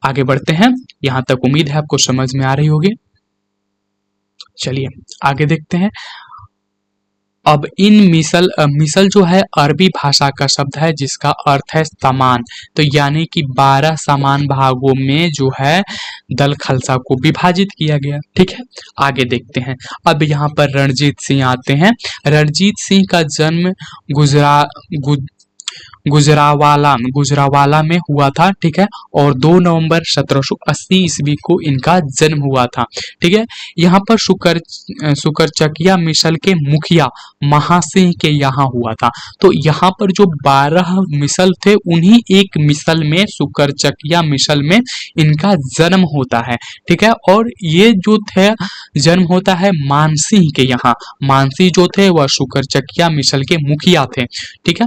आगे बढ़ते हैं। यहाँ तक उम्मीद है आपको समझ में आ रही होगी। चलिए आगे देखते हैं। अब इन मिसल जो है अरबी भाषा का शब्द है जिसका अर्थ है समान। तो यानी कि 12 समान भागों में जो है दल खालसा को विभाजित किया गया। ठीक है, आगे देखते हैं। अब यहाँ पर रणजीत सिंह आते हैं। रणजीत सिंह का जन्म गुजरावाला में हुआ था। ठीक है, और 2 नवंबर 1780 ईस्वी को इनका जन्म हुआ था। ठीक है, यहाँ पर सुकरचकिया मिसल के मुखिया महासिंह के यहाँ हुआ था। तो यहाँ पर जो 12 मिसल थे उन्हीं एक मिसल में, सुकरचकिया मिसल में इनका जन्म होता है। ठीक है, और ये जो थे जन्म होता है मानसिंह के यहाँ। मानसिंह जो थे वह सुकरचकिया मिसल के मुखिया थे। ठीक है,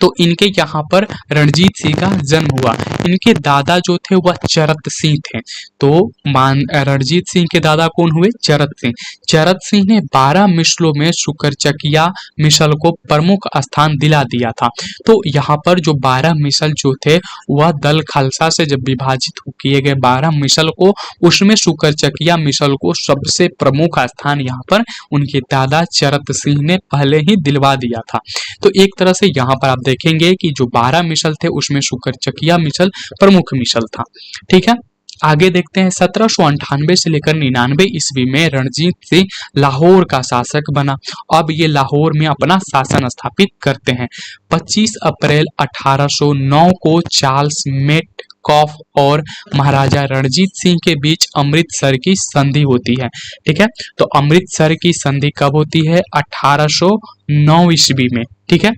तो इनके यहाँ पर रणजीत सिंह का जन्म हुआ। इनके दादा जो थे वह चरत सिंह थे। तो रणजीत सिंह के दादा कौन हुए? चरत सिंह। चरत सिंह ने 12 मिसलों में सुकरचकिया मिसल को प्रमुख स्थान दिला दिया था। तो यहाँ पर जो 12 मिसल जो थे वह दल खालसा से जब विभाजित किए गए 12 मिसल को, उसमें सुकरचकिया मिसल को सबसे प्रमुख स्थान यहाँ पर उनके दादा चरत सिंह ने पहले ही दिलवा दिया था। तो एक तरह से यहाँ पर आप देखेंगे कि जो 12 मिसल थे उसमें सुकरचकिया मिसल प्रमुख मिसल था। ठीक है, आगे देखते हैं। 1798 से लेकर 99 ईस्वी में रणजीत सिंह लाहौर का शासक बना। अब ये लाहौर में अपना शासन स्थापित करते हैं। 25 अप्रैल 1809 को चार्ल्स मेटकॉफ और महाराजा रणजीत सिंह के बीच अमृतसर की संधि होती है। ठीक है, तो अमृतसर की संधि कब होती है? 1809 ईस्वी में। ठीक है,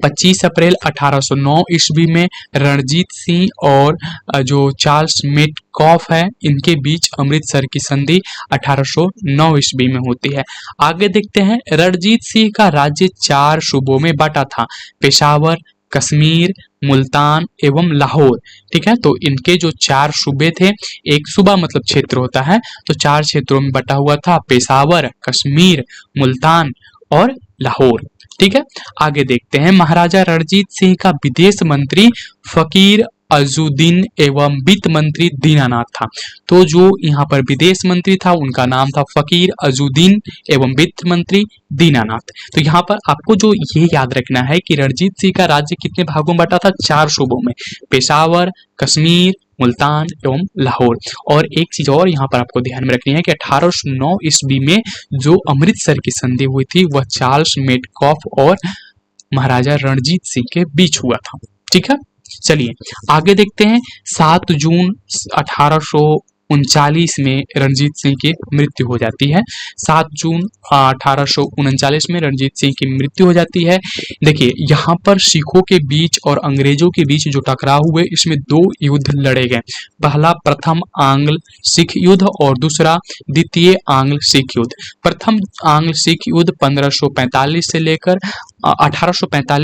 25 अप्रैल 1809 ईस्वी में रणजीत सिंह और जो चार्ल्स मेटकॉफ है इनके बीच अमृतसर की संधि 1809 ईस्वी में होती है। आगे देखते हैं। रणजीत सिंह का राज्य 4 सूबों में बटा था: पेशावर, कश्मीर, मुल्तान एवं लाहौर। ठीक है, तो इनके जो 4 सूबे थे, एक सूबा मतलब क्षेत्र होता है, तो 4 क्षेत्रों में बटा हुआ था: पेशावर, कश्मीर, मुल्तान और लाहौर। ठीक है, आगे देखते हैं। महाराजा रणजीत सिंह का विदेश मंत्री फकीर अजुद्दीन एवं वित्त मंत्री दीनानाथ था। तो जो यहाँ पर विदेश मंत्री था उनका नाम था फकीर अजुद्दीन एवं वित्त मंत्री दीनानाथ। तो यहाँ पर आपको जो ये याद रखना है कि रणजीत सिंह का राज्य कितने भागों में बटा था? 4 सूबों में: पेशावर, कश्मीर, मुल्तान एवं लाहौर। और एक चीज और यहाँ पर आपको ध्यान में रखनी है कि 1809 ईस्वी में जो अमृतसर की संधि हुई थी वह चार्ल्स मेटकॉफ और महाराजा रणजीत सिंह के बीच हुआ था। ठीक है, चलिए आगे देखते हैं। 7 जून 1839 में रणजीत सिंह की मृत्यु हो जाती है। 7 जून 1839 में रणजीत सिंह की मृत्यु हो जाती है। देखिए यहाँ पर सिखों के बीच और अंग्रेजों के बीच जो टकराव हुए इसमें 2 युद्ध लड़े गए। पहला प्रथम आंग्ल सिख युद्ध और दूसरा द्वितीय आंग्ल सिख युद्ध। प्रथम आंग्ल सिख युद्ध 1845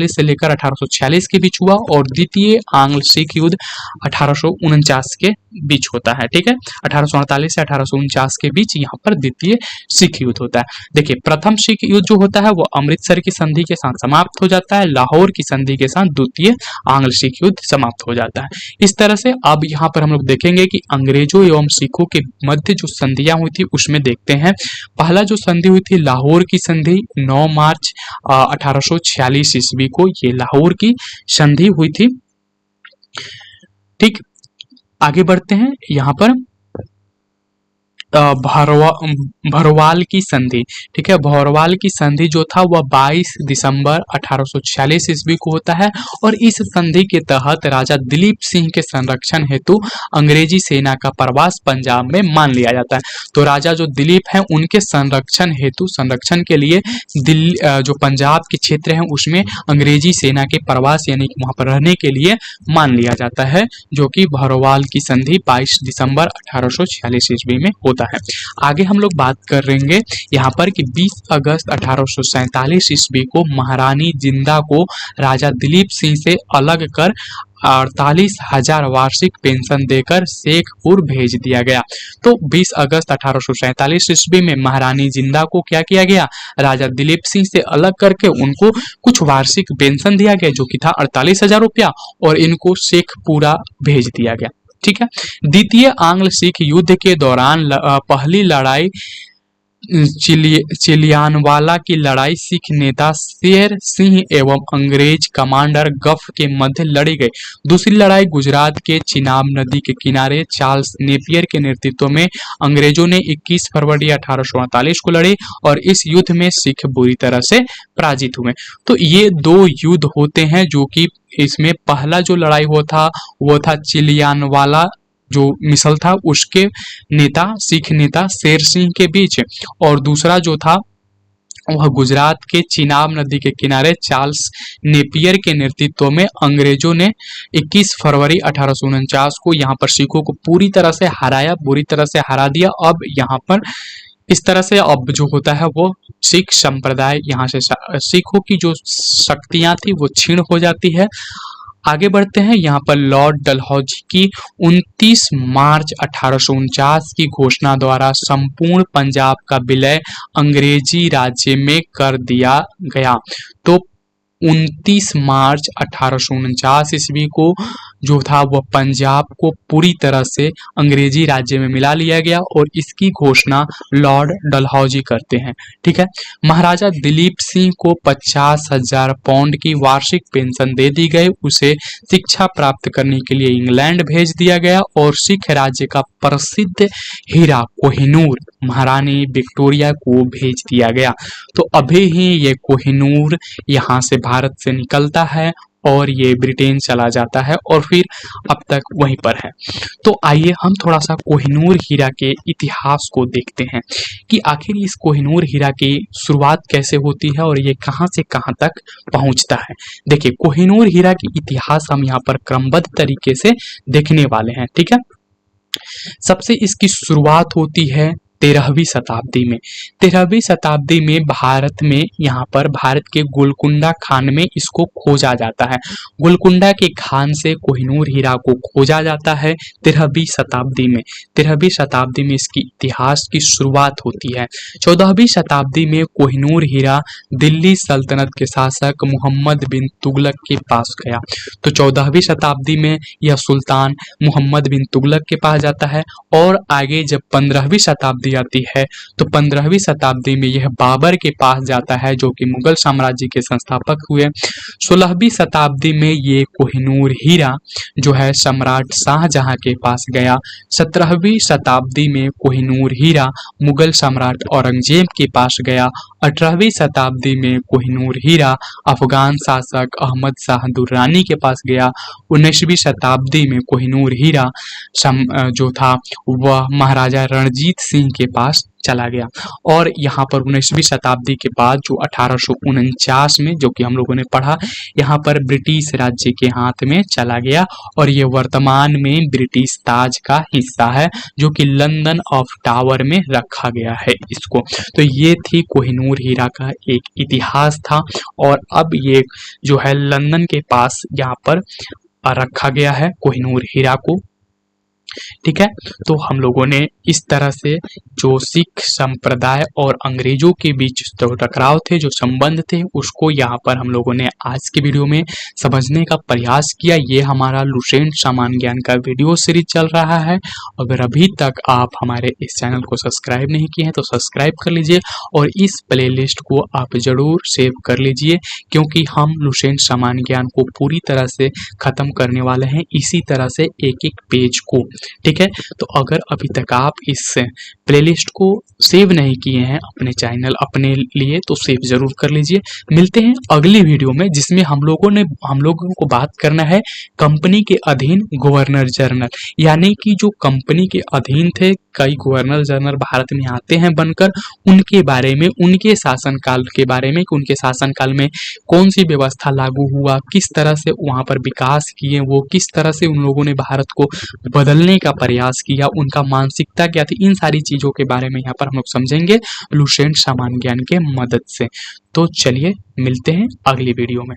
से लेकर 1846 के बीच हुआ और द्वितीय आंग्ल सिख युद्ध 1849 के बीच होता है। ठीक है, 1848 से 1849 के बीच यहाँ पर द्वितीय सिख युद्ध होता है। देखिए प्रथम सिख युद्ध जो होता है वो अमृतसर की संधि के साथ समाप्त हो जाता है। लाहौर की संधि के साथ द्वितीय आंग्ल सिख युद्ध समाप्त हो जाता है। इस तरह से अब यहाँ पर हम लोग देखेंगे कि अंग्रेजों एवं सिखों के मध्य जो संधियां हुई थी उसमें देखते हैं। पहला जो संधि हुई थी लाहौर की संधि 9 मार्च 1846 ईस्वी को ये लाहौर की संधि हुई थी। ठीक, आगे बढ़ते हैं। यहाँ पर भरवाल की संधि। ठीक है, भरवाल की संधि जो था वह 22 दिसंबर 1846 ईस्वी को होता है और इस संधि के तहत राजा दिलीप सिंह के संरक्षण हेतु अंग्रेजी सेना का प्रवास पंजाब में मान लिया जाता है। तो राजा जो दिलीप हैं उनके संरक्षण हेतु, संरक्षण के लिए दिल्ली जो पंजाब के क्षेत्र हैं उसमें अंग्रेजी सेना के प्रवास यानी कि वहां पर रहने के लिए मान लिया जाता है, जो कि भरवाल की संधि 22 दिसंबर 1846 ईस्वी में होता है। आगे हम लोग बात कर रहेंगे यहाँ पर कि 20 अगस्त 1847 ईस्वी को महारानी जिंदा को राजा दिलीप सिंह से अलग कर 48,000 वार्षिक पेंशन देकर शेखपुर भेज दिया गया। तो 20 अगस्त 1847 ईस्वी में महारानी जिंदा को क्या किया गया, राजा दिलीप सिंह से अलग करके उनको कुछ वार्षिक पेंशन दिया गया जो कि था 48,000 रुपया, और इनको शेखपुरा भेज दिया गया। ठीक है। द्वितीय आंग्ल सिख युद्ध के दौरान पहली लड़ाई चिलियानवाला की लड़ाई सिख नेता शेर सिंह एवं अंग्रेज कमांडर गफ के मध्य लड़ी गई। दूसरी लड़ाई गुजरात के चिनाब नदी के किनारे चार्ल्स नेपियर के नेतृत्व में अंग्रेजों ने 21 फरवरी 1848 को लड़ी और इस युद्ध में सिख बुरी तरह से पराजित हुए। तो ये दो युद्ध होते हैं जो कि इसमें पहला जो लड़ाई हुआ था वो था चिलियानवाला जो मिसल था उसके नेता सिख नेता शेर सिंह के बीच, और दूसरा जो था वह गुजरात के चिनाब नदी के किनारे चार्ल्स नेपियर के नेतृत्व में अंग्रेजों ने 21 फरवरी 1849 को यहाँ पर सिखों को पूरी तरह से हराया, बुरी तरह से हरा दिया। अब यहाँ पर इस तरह से अब जो होता है वो सिख संप्रदाय यहाँ से सिखों की जो शक्तियां थी वो क्षीण हो जाती है। आगे बढ़ते हैं। यहाँ पर लॉर्ड डलहौजी की 29 मार्च 1849 की घोषणा द्वारा संपूर्ण पंजाब का विलय अंग्रेजी राज्य में कर दिया गया। तो 29 मार्च 1849 ईस्वी को जो था वह पंजाब को पूरी तरह से अंग्रेजी राज्य में मिला लिया गया और इसकी घोषणा लॉर्ड डलहौजी करते हैं। ठीक है। महाराजा दिलीप सिंह को 50,000 पाउंड की वार्षिक पेंशन दे दी गई। उसे शिक्षा प्राप्त करने के लिए इंग्लैंड भेज दिया गया और सिख राज्य का प्रसिद्ध हीरा कोहिनूर महारानी विक्टोरिया को भेज दिया गया। तो अभी ही ये कोहिनूर यहाँ से भारत से निकलता है और ये ब्रिटेन चला जाता है और फिर अब तक वहीं पर है। तो आइए हम थोड़ा सा कोहिनूर हीरा के इतिहास को देखते हैं कि आखिर इस कोहिनूर हीरा की शुरुआत कैसे होती है और ये कहां से कहां तक पहुंचता है। देखिए, कोहिनूर हीरा की इतिहास हम यहाँ पर क्रमबद्ध तरीके से देखने वाले हैं। ठीक है। सबसे इसकी शुरुआत होती है 13वीं शताब्दी में। 13वीं शताब्दी में भारत में यहाँ पर भारत के गोलकुंडा खान में इसको खोजा जाता है। गोलकुंडा के खान से कोहिनूर हीरा को खोजा जाता है 13वीं शताब्दी में। 13वीं शताब्दी में इसकी इतिहास की शुरुआत होती है। 14वीं शताब्दी में कोहिनूर हीरा दिल्ली सल्तनत के शासक मोहम्मद बिन तुगलक के पास गया। तो 14वीं शताब्दी में यह सुल्तान मोहम्मद बिन तुगलक के पास जाता है और आगे जब 15वीं शताब्दी आती है तो 15वीं शताब्दी में यह बाबर के पास जाता है जो कि मुगल साम्राज्य के संस्थापक हुए। 16वीं शताब्दी में ये कोहिनूर हीरा जो है सम्राट शाहजहां के पास गया। 17वीं शताब्दी में कोहिनूर हीरा मुगल सम्राट औरंगजेब के पास गया। 18वीं शताब्दी में कोहिनूर हीरा अफगान शासक अहमद शाह दुर्रानी के पास गया। 19वीं शताब्दी में कोहिनूर हीरा जो था वह महाराजा रणजीत सिंह के पास चला गया। और यहाँ पर 19वीं शताब्दी के बाद जो 1849 में जो कि हम लोगों ने पढ़ा, यहाँ पर ब्रिटिश राज्य के हाथ में चला गया और ये वर्तमान में ब्रिटिश ताज का हिस्सा है जो कि लंदन ऑफ टावर में रखा गया है इसको। तो ये थी कोहिनूर हीरा का एक इतिहास था और अब ये जो है लंदन के पास यहाँ पर रखा गया है कोहिनूर हीरा को। ठीक है। तो हम लोगों ने इस तरह से जो सिख संप्रदाय और अंग्रेजों के बीच जो टकराव थे, जो संबंध थे, उसको यहाँ पर हम लोगों ने आज के वीडियो में समझने का प्रयास किया। ये हमारा लुसेंट सामान्य ज्ञान का वीडियो सीरीज चल रहा है। अगर अभी तक आप हमारे इस चैनल को सब्सक्राइब नहीं किए हैं तो सब्सक्राइब कर लीजिए और इस प्लेलिस्ट को आप जरूर सेव कर लीजिए क्योंकि हम लुसेंट सामान्य ज्ञान को पूरी तरह से खत्म करने वाले हैं इसी तरह से एक एक पेज को। ठीक है। तो अगर अभी तक आप इस प्लेलिस्ट को सेव नहीं किए हैं अपने चैनल अपने लिए तो सेव जरूर कर लीजिए। मिलते हैं अगली वीडियो में जिसमें हम लोगों को बात करना है कंपनी के अधीन गवर्नर जनरल, यानी कि जो कंपनी के अधीन थे कई गवर्नर जनरल भारत में आते हैं बनकर, उनके बारे में, उनके शासनकाल के बारे में कि उनके शासनकाल में कौन सी व्यवस्था लागू हुआ, किस तरह से वहां पर विकास किए वो, किस तरह से उन लोगों ने भारत को बदलने का प्रयास किया, उनका मानसिकता क्या थी, इन सारी चीजों के बारे में यहाँ पर हम लोग समझेंगे लुसेंट सामान्य ज्ञान के मदद से। तो चलिए मिलते हैं अगली वीडियो में।